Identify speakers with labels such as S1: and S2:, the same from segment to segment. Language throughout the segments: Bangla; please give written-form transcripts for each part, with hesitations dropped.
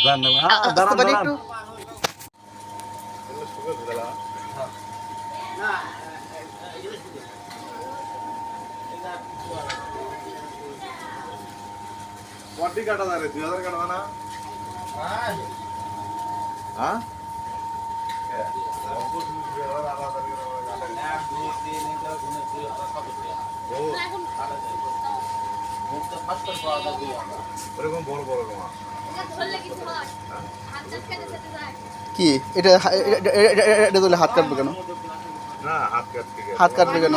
S1: আসতে পারি একটু?
S2: वड्डी काटा जा रहे 2000 काटा ना हाँ
S1: কি এটা এটা তুলে হাত কাটবে কেন?
S2: না
S1: হাত কাটবে কেন?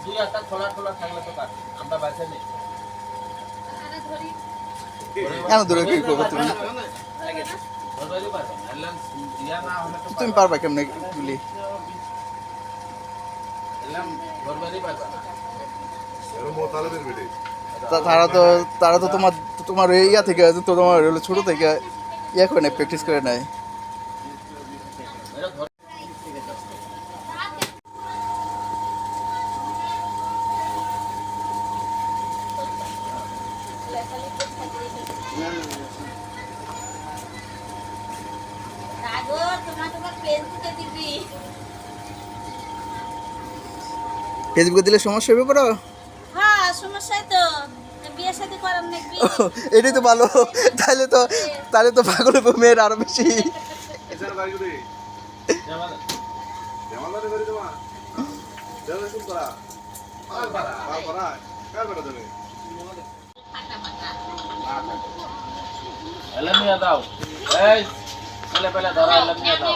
S3: দুই হাত খোলা খোলা থাকলে তো কাট আমরা বাঁচে নেই
S1: কেন দূরে কি করবো তুমি? তুমি পারবা কেমনে গুলি? তারা তো তোমার ইয়া থেকে তো তোমার ছোট থেকে ইয়া করে নেয়, প্র্যাকটিস করে নেয়। ফেসবুকে দিলে সমস্যা হবে পড়া?
S4: হ্যাঁ সমস্যাই তো, বিয়ে শাদী করার নাকি।
S1: এটাই তো ভালো, তাহলে তো পাগল হবে মেয়ের আরো বেশি।
S3: নিয়ে দাও এই পেলে ধরা নিয়ে দাও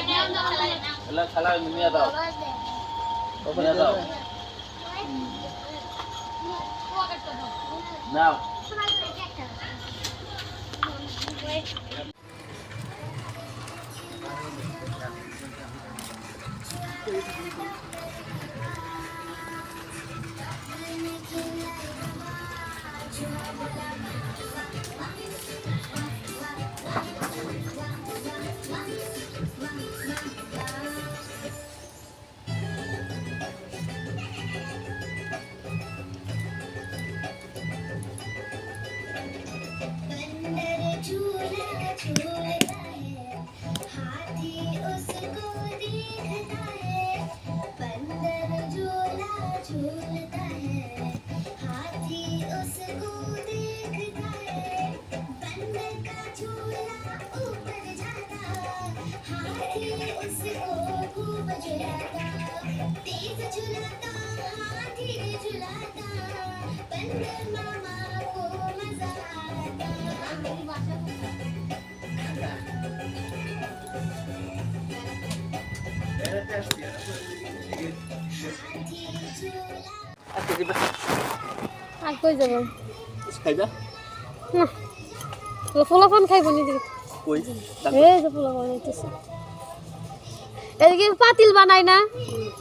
S3: খেলা নিয়ে দাও নিয়ে দাও নাও
S5: আর কই যাব?
S1: খাইবা?
S5: না ফলাফল খাইব নি দিদি?
S1: কই?
S5: এই যে ফলাফল হইতেছে। এদিকে পাতিল বানায় না?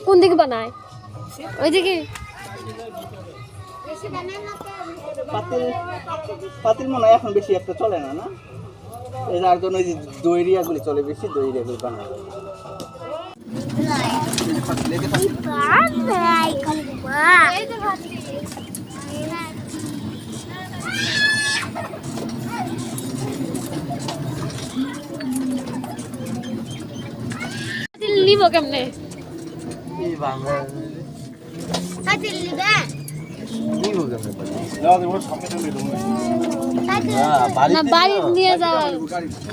S5: কোন দিকে বানায়? ওইদিকে
S1: পাতিল মনে হয় এখন বেশি একটা চলে না, না? এই যার জন্য ওই দইরিয়াগুলি চলে বেশি, দইরিয়াগুলি বানায়।
S5: নিব কেমনে?
S2: যাও দেবো সামনে চলে দেবো
S5: না বাড়ি নিয়ে যাওয়া